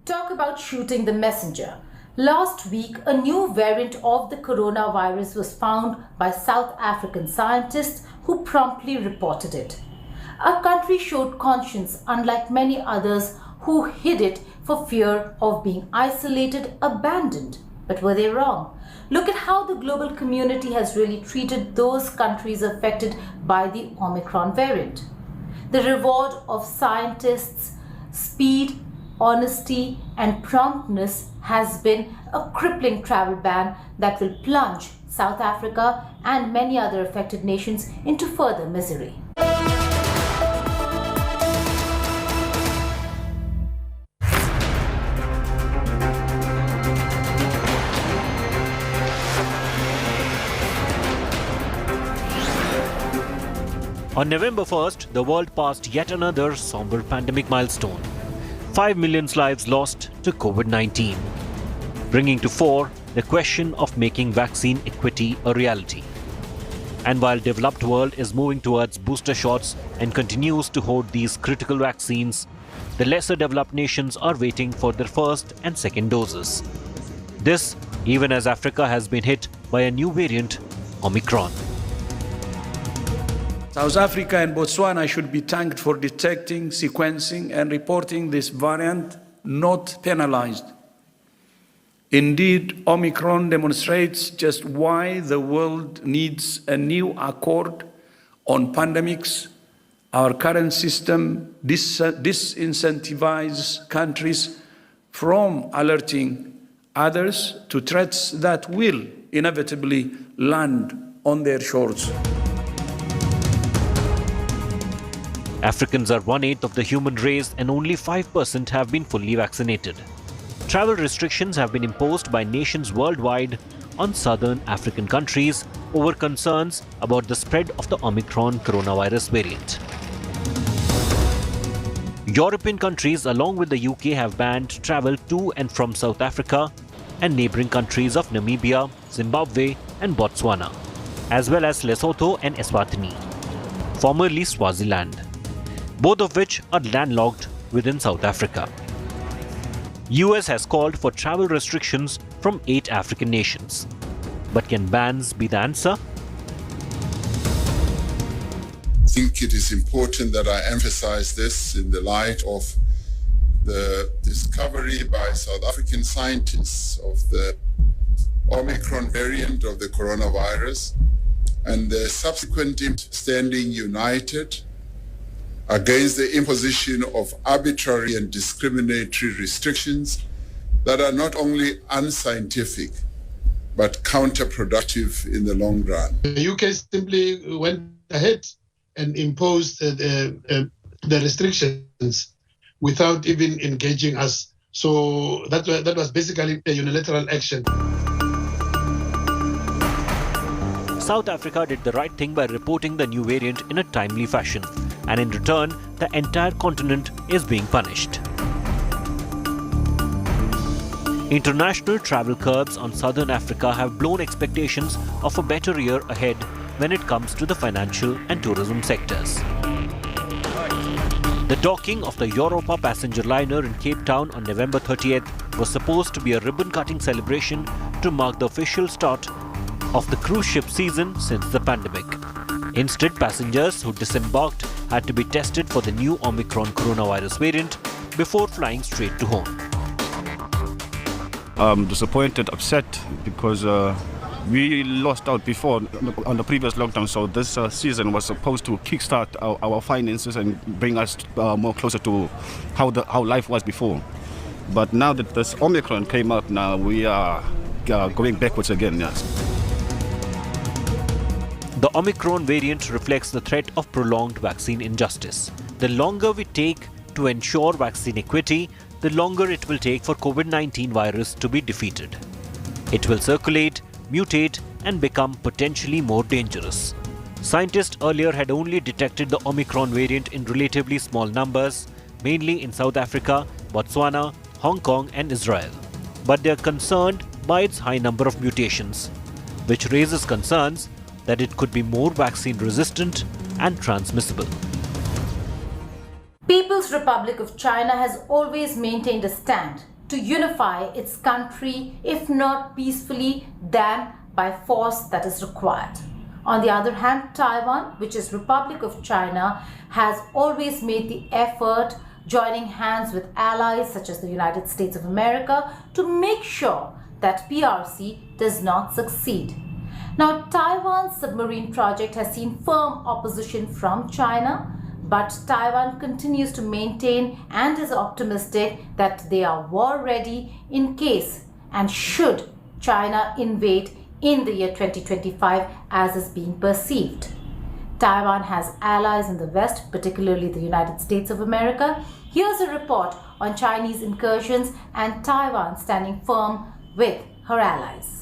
Talk about shooting the messenger. Last week, a new variant of the coronavirus was found by South African scientists who promptly reported it. Our country showed conscience, unlike many others who hid it for fear of being isolated, abandoned. But were they wrong? Look at how the global community has really treated those countries affected by the Omicron variant. The reward of scientists, speed, honesty and promptness has been a crippling travel ban that will plunge South Africa and many other affected nations into further misery. On November 1st, the world passed yet another somber pandemic milestone. 5 million lives lost to COVID-19, bringing to fore the question of making vaccine equity a reality. And while the developed world is moving towards booster shots and continues to hoard these critical vaccines, the lesser developed nations are waiting for their first and second doses. This even as Africa has been hit by a new variant, Omicron. South Africa and Botswana should be thanked for detecting, sequencing, and reporting this variant, not penalized. Indeed, Omicron demonstrates just why the world needs a new accord on pandemics. Our current system disincentivizes countries from alerting others to threats that will inevitably land on their shores. Africans are 1/8 of the human race and only 5% have been fully vaccinated. Travel restrictions have been imposed by nations worldwide on southern African countries over concerns about the spread of the Omicron coronavirus variant. European countries along with the UK have banned travel to and from South Africa and neighbouring countries of Namibia, Zimbabwe and Botswana, as well as Lesotho and Eswatini, formerly Swaziland, both of which are landlocked within South Africa. US has called for travel restrictions from 8 African nations. But can bans be the answer? I think it is important that I emphasize this in the light of the discovery by South African scientists of the Omicron variant of the coronavirus and the subsequent standing united against the imposition of arbitrary and discriminatory restrictions that are not only unscientific but counterproductive in the long run. The UK simply went ahead and imposed the restrictions without even engaging us. So that was basically a unilateral action. South Africa did the right thing by reporting the new variant in a timely fashion, and in return, the entire continent is being punished. International travel curbs on southern Africa have blown expectations of a better year ahead when it comes to the financial and tourism sectors. The docking of the Europa passenger liner in Cape Town on November 30th was supposed to be a ribbon-cutting celebration to mark the official start of the cruise ship season since the pandemic. Instead, passengers who disembarked had to be tested for the new Omicron coronavirus variant before flying straight to home. I'm disappointed, upset, because we lost out before on the previous lockdown, so this season was supposed to kickstart our finances and bring us more closer to how life was before. But now that this Omicron came up, now we are going backwards again, yes. The Omicron variant reflects the threat of prolonged vaccine injustice. The longer we take to ensure vaccine equity, the longer it will take for COVID-19 virus to be defeated. It will circulate, mutate and become potentially more dangerous. Scientists earlier had only detected the Omicron variant in relatively small numbers, mainly in South Africa, Botswana, Hong Kong and Israel. But they are concerned by its high number of mutations, which raises concerns that it could be more vaccine resistant and transmissible. People's Republic of China has always maintained a stand. to unify its country, if not peacefully, then by force that is required. On the other hand, Taiwan, which is Republic of China, has always made the effort, joining hands with allies such as the United States of America, to make sure that PRC does not succeed. Now, Taiwan's submarine project has seen firm opposition from China, but Taiwan continues to maintain and is optimistic that they are war ready in case and should China invade in the year 2025 as is being perceived. Taiwan has allies in the West, particularly the United States of America. Here's a report on Chinese incursions and Taiwan standing firm with her allies.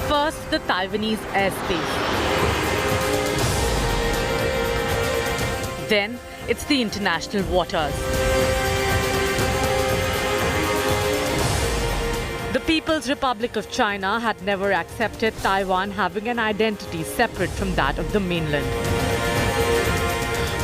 First, the Taiwanese airspace. Then, it's the international waters. The People's Republic of China had never accepted Taiwan having an identity separate from that of the mainland.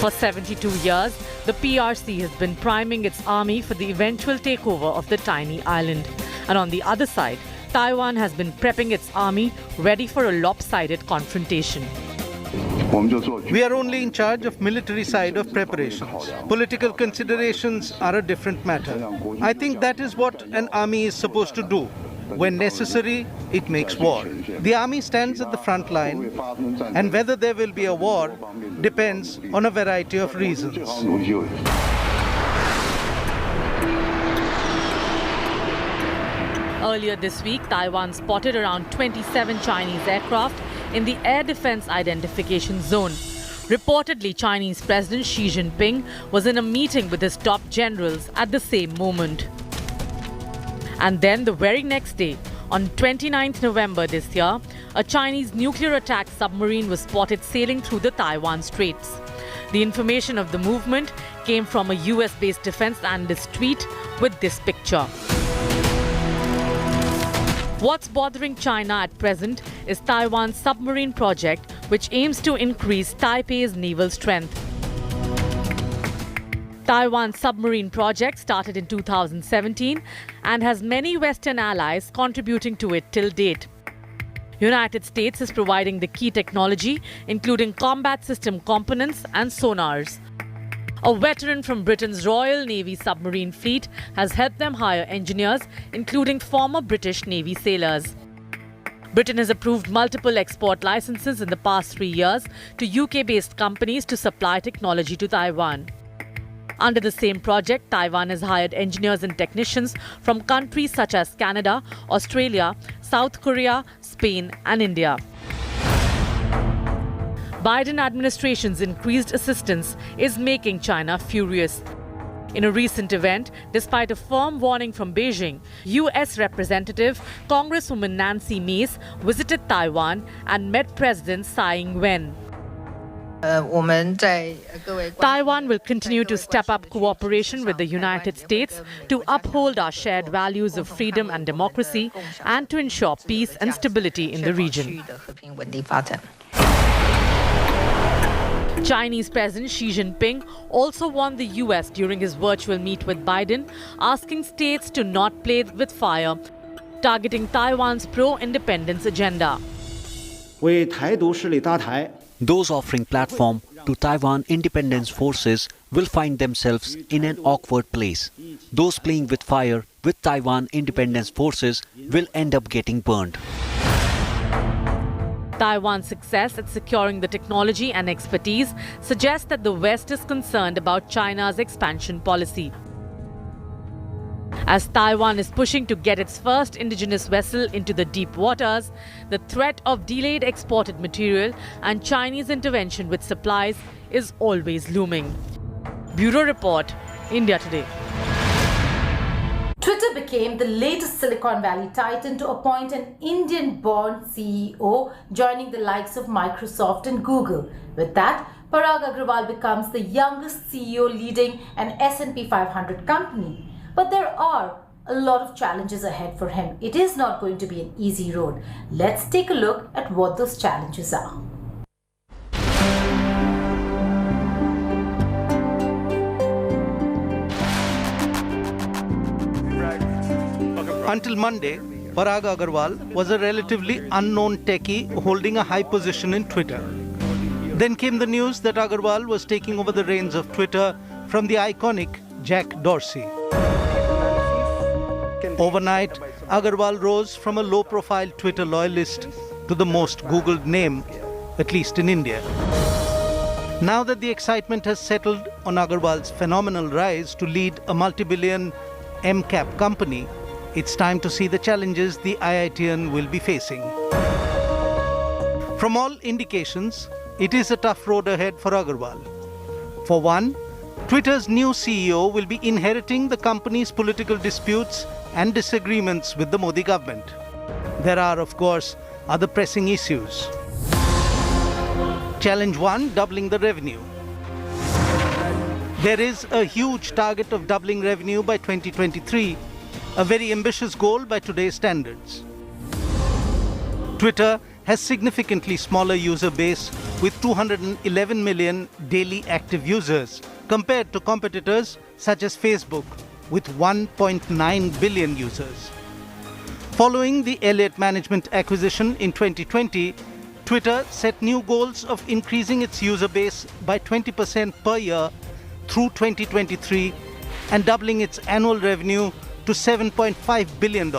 For 72 years, the PRC has been priming its army for the eventual takeover of the tiny island. And on the other side, Taiwan has been prepping its army ready for a lopsided confrontation. We are only in charge of military side of preparations. Political considerations are a different matter. I think that is what an army is supposed to do. When necessary, it makes war. The army stands at the front line, and whether there will be a war depends on a variety of reasons. Earlier this week, Taiwan spotted around 27 Chinese aircraft in the air defense identification zone. Reportedly, Chinese President Xi Jinping was in a meeting with his top generals at the same moment. And then the very next day, on 29th November this year, a Chinese nuclear attack submarine was spotted sailing through the Taiwan Straits. The information of the movement came from a US-based defense analyst tweet with this picture. What's bothering China at present is Taiwan's submarine project, which aims to increase Taipei's naval strength. Taiwan's submarine project started in 2017 and has many Western allies contributing to it till date. United States is providing the key technology, including combat system components and sonars. A veteran from Britain's Royal Navy submarine fleet has helped them hire engineers, including former British Navy sailors. Britain has approved multiple export licenses in the past 3 years to UK-based companies to supply technology to Taiwan. Under the same project, Taiwan has hired engineers and technicians from countries such as Canada, Australia, South Korea, Spain, and India. Biden administration's increased assistance is making China furious. In a recent event, despite a firm warning from Beijing, US Representative Congresswoman Nancy Mace visited Taiwan and met President Tsai Ing-wen. Taiwan will continue to step up cooperation with the United States to uphold our shared values of freedom and democracy and to ensure peace and stability in the region. Chinese President Xi Jinping also warned the US during his virtual meet with Biden, asking states to not play with fire, targeting Taiwan's pro-independence agenda. Those offering platform to Taiwan independence forces will find themselves in an awkward place. Those playing with fire with Taiwan independence forces will end up getting burned. Taiwan's success at securing the technology and expertise suggests that the West is concerned about China's expansion policy. As Taiwan is pushing to get its first indigenous vessel into the deep waters, the threat of delayed exported material and Chinese intervention with supplies is always looming. Bureau Report, India Today. Twitter became the latest Silicon Valley titan to appoint an Indian-born CEO, joining the likes of Microsoft and Google. With that, Parag Agrawal becomes the youngest CEO leading an S&P 500 company. But there are a lot of challenges ahead for him. It is not going to be an easy road. Let's take a look at what those challenges are. Until Monday, Parag Agarwal was a relatively unknown techie holding a high position in Twitter. Then came the news that Agarwal was taking over the reins of Twitter from the iconic Jack Dorsey. Overnight, Agarwal rose from a low-profile Twitter loyalist to the most Googled name, at least in India. Now that the excitement has settled on Agarwal's phenomenal rise to lead a multi-billion MCAP company, it's time to see the challenges the IITian will be facing. From all indications, it is a tough road ahead for Agarwal. For one, Twitter's new CEO will be inheriting the company's political disputes and disagreements with the Modi government. There are, of course, other pressing issues. Challenge 1, doubling the revenue. There is a huge target of doubling revenue by 2023, a very ambitious goal by today's standards. Twitter has significantly smaller user base with 211 million daily active users compared to competitors such as Facebook with 1.9 billion users. Following the Elliott Management acquisition in 2020, Twitter set new goals of increasing its user base by 20% per year through 2023 and doubling its annual revenue to $7.5 billion.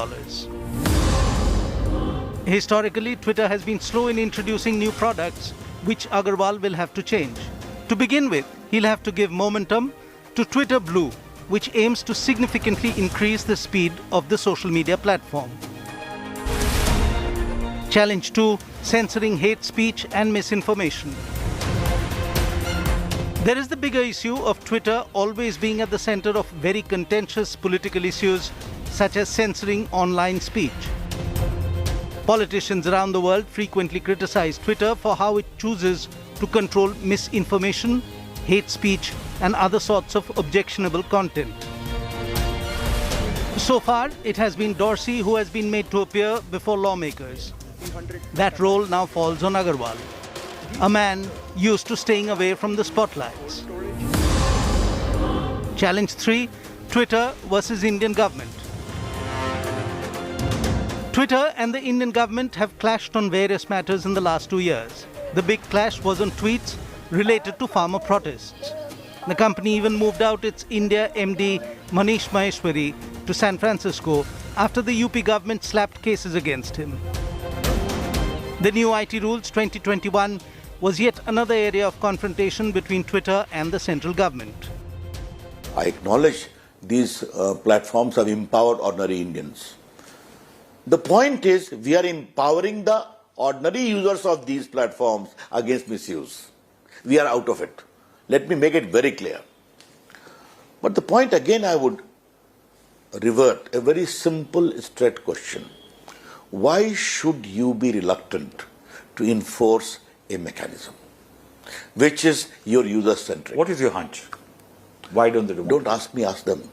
Historically, Twitter has been slow in introducing new products, which Agarwal will have to change. To begin with, he'll have to give momentum to Twitter Blue, which aims to significantly increase the speed of the social media platform. Challenge 2, censoring hate speech and misinformation. There is the bigger issue of Twitter always being at the center of very contentious political issues such as censoring online speech. Politicians around the world frequently criticize Twitter for how it chooses to control misinformation, hate speech, and other sorts of objectionable content. So far, it has been Dorsey who has been made to appear before lawmakers. That role now falls on Agarwal, a man used to staying away from the spotlights. Challenge 3, Twitter versus Indian government. Twitter and the Indian government have clashed on various matters in the last 2 years. The big clash was on tweets related to farmer protests. The company even moved out its India MD Manish Maheshwari to San Francisco after the UP government slapped cases against him. The new IT rules 2021 was yet another area of confrontation between Twitter and the central government. I acknowledge these platforms have empowered ordinary Indians. The point is, we are empowering the ordinary users of these platforms against misuse. We are out of it. Let me make it very clear. But the point again, I would revert a very simple, straight question. Why should you be reluctant to enforce a mechanism which is your user-centric? What is your hunch? Why don't they do it? Don't ask me, ask them.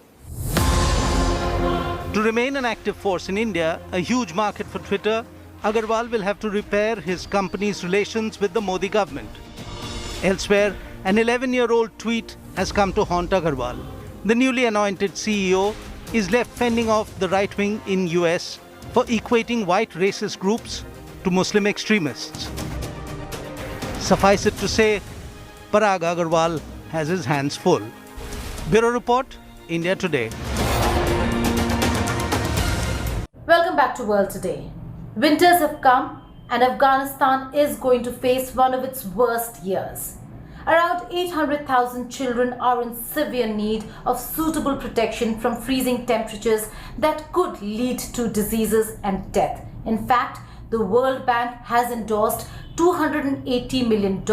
To remain an active force in India, a huge market for Twitter, Agarwal will have to repair his company's relations with the Modi government. Elsewhere, an 11-year-old tweet has come to haunt Agarwal. The newly anointed CEO is left fending off the right wing in US for equating white racist groups to Muslim extremists. Suffice it to say, Parag Agarwal has his hands full. Bureau Report, India Today. Welcome back to World Today. Winters have come and Afghanistan is going to face one of its worst years. Around 800,000 children are in severe need of suitable protection from freezing temperatures that could lead to diseases and death. In fact, the World Bank has endorsed $280 million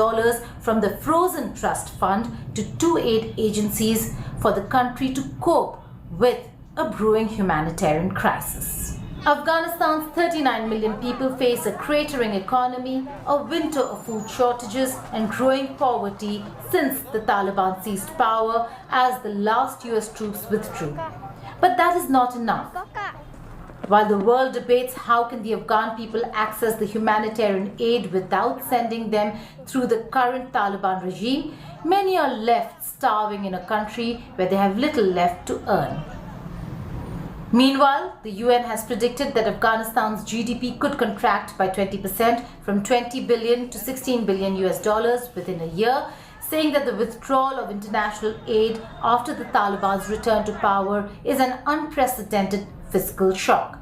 from the Frozen Trust Fund to 2 aid agencies for the country to cope with a brewing humanitarian crisis. Afghanistan's 39 million people face a cratering economy, a winter of food shortages and growing poverty since the Taliban seized power as the last US troops withdrew. But that is not enough. While the world debates how can the Afghan people access the humanitarian aid without sending them through the current Taliban regime, many are left starving in a country where they have little left to earn. Meanwhile, the UN has predicted that Afghanistan's GDP could contract by 20% from 20 billion to 16 billion US dollars within a year, saying that the withdrawal of international aid after the Taliban's return to power is an unprecedented fiscal shock.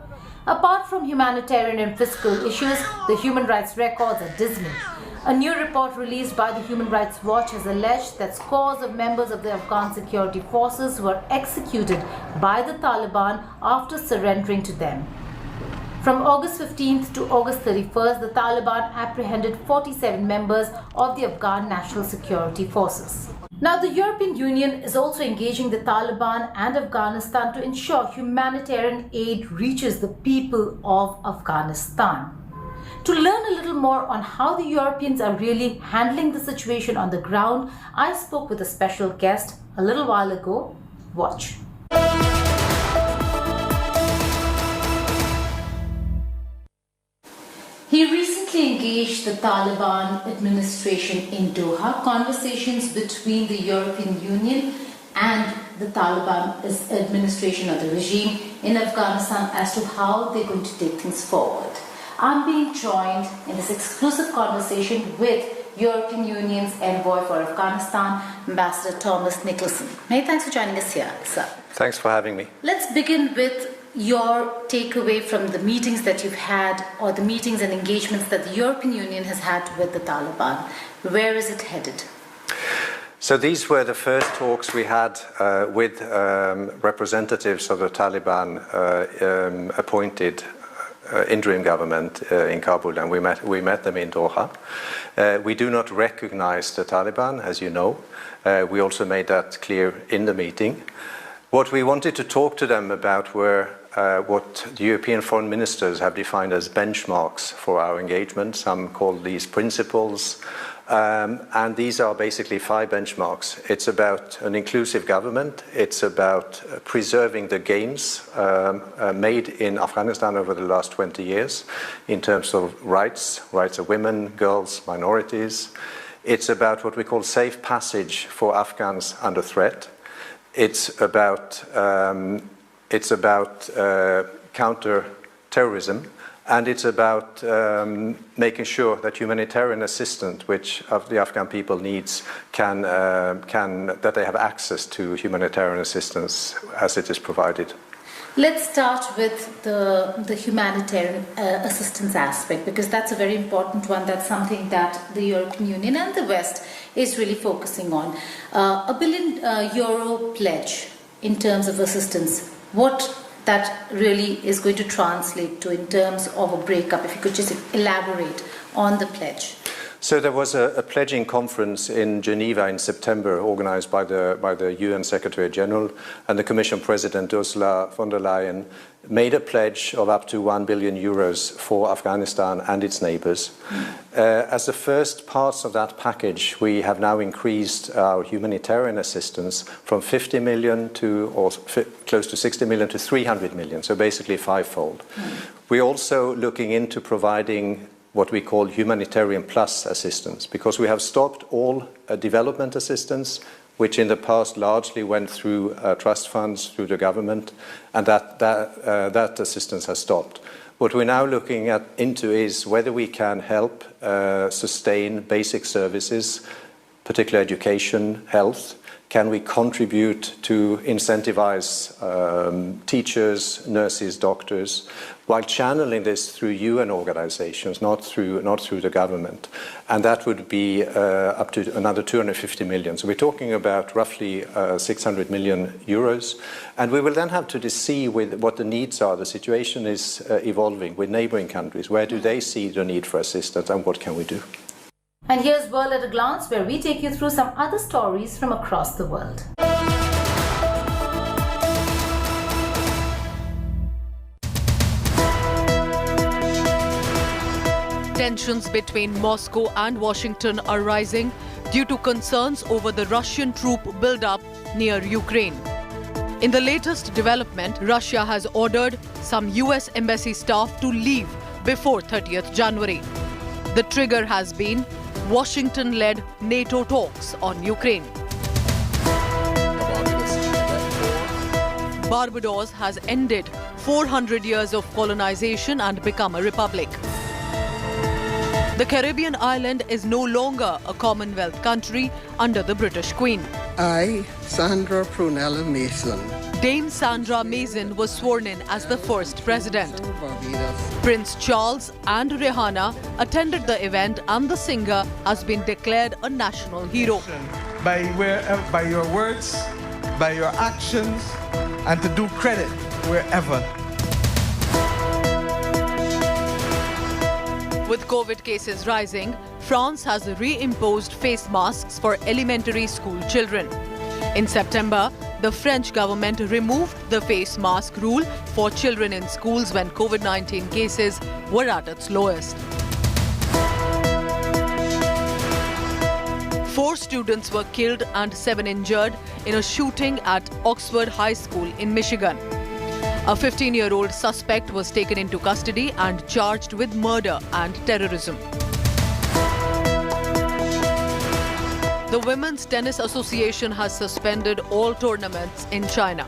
Apart from humanitarian and fiscal issues, the human rights records are dismal. A new report released by the Human Rights Watch has alleged that scores of members of the Afghan security forces were executed by the Taliban after surrendering to them. From August 15th to August 31st, the Taliban apprehended 47 members of the Afghan National Security Forces. Now, the European Union is also engaging the Taliban and Afghanistan to ensure humanitarian aid reaches the people of Afghanistan. To learn a little more on how the Europeans are really handling the situation on the ground, I spoke with a special guest a little while ago. Watch. He recently engaged the Taliban administration in Doha. Conversations between the European Union and the Taliban administration or the regime in Afghanistan as to how they're going to take things forward. I'm being joined in this exclusive conversation with European Union's envoy for Afghanistan, Ambassador Thomas Nicholson. Many thanks for joining us here, sir. Thanks for having me. Let's begin with your takeaway from the meetings that you've had, or the meetings and engagements that the European Union has had with the Taliban. Where is it headed? So these were the first talks we had with representatives of the Taliban appointed interim government in Kabul, and we met them in Doha. We do not recognize the Taliban, as you know. We also made that clear in the meeting. What we wanted to talk to them about were what the European foreign ministers have defined as benchmarks for our engagement. Some call these principles. And these are basically 5 benchmarks. It's about an inclusive government. It's about preserving the gains made in Afghanistan over the last 20 years in terms of rights of women, girls, minorities. It's about what we call safe passage for Afghans under threat. It's about counter-terrorism. And it's about making sure that humanitarian assistance, which the Afghan people needs, that they have access to humanitarian assistance as it is provided. Let's start with the humanitarian assistance aspect, because that's a very important one. That's something that the European Union and the West is really focusing on. €1 billion pledge in terms of assistance. What that really is going to translate to in terms of a breakup? If you could just elaborate on the pledge. So there was a pledging conference in Geneva in September, organized by the UN Secretary General, and the Commission President Ursula von der Leyen made a pledge of up to €1 billion for Afghanistan and its neighbors. As the first parts of that package, we have now increased our humanitarian assistance from 50 million close to 60 million to 300 million, so basically 5-fold. We're also looking into providing what we call humanitarian plus assistance, because we have stopped all development assistance, which in the past largely went through trust funds, through the government, and that assistance has stopped. What we're now looking into is whether we can help sustain basic services, particularly education, health. Can we contribute to incentivize teachers, nurses, doctors, while channeling this through UN organizations, not through the government? And that would be up to another 250 million. So we're talking about roughly 600 million euros. And we will then have to see what the needs are. The situation is evolving with neighboring countries. Where do they see the need for assistance, and what can we do? And here's World at a Glance, where we take you through some other stories from across the world. Tensions between Moscow and Washington are rising due to concerns over the Russian troop buildup near Ukraine. In the latest development, Russia has ordered some US embassy staff to leave before 30th January. The trigger has been Washington-led NATO talks on Ukraine. Barbados has ended 400 years of colonization and become a republic. The Caribbean island is no longer a Commonwealth country under the British Queen. I, Sandra Prunella Mason. Dame Sandra Mason was sworn in as the first president. Prince Charles and Rihanna attended the event, and the singer has been declared a national hero. By your words, by your actions, and to do credit wherever. With COVID cases rising, France has reimposed face masks for elementary school children. In September, the French government removed the face mask rule for children in schools when COVID-19 cases were at its lowest. 4 students were killed and 7 injured in a shooting at Oxford High School in Michigan. A 15-year-old suspect was taken into custody and charged with murder and terrorism. The Women's Tennis Association has suspended all tournaments in China.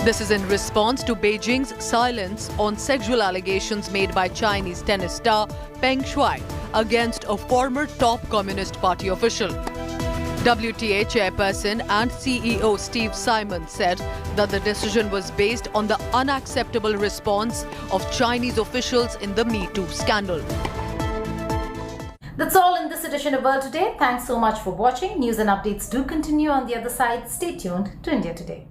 This is in response to Beijing's silence on sexual allegations made by Chinese tennis star Peng Shuai against a former top Communist Party official. WTA chairperson and CEO Steve Simon said that the decision was based on the unacceptable response of Chinese officials in the Me Too scandal. That's all in this edition of World Today. Thanks so much for watching. News and updates do continue on the other side. Stay tuned to India Today.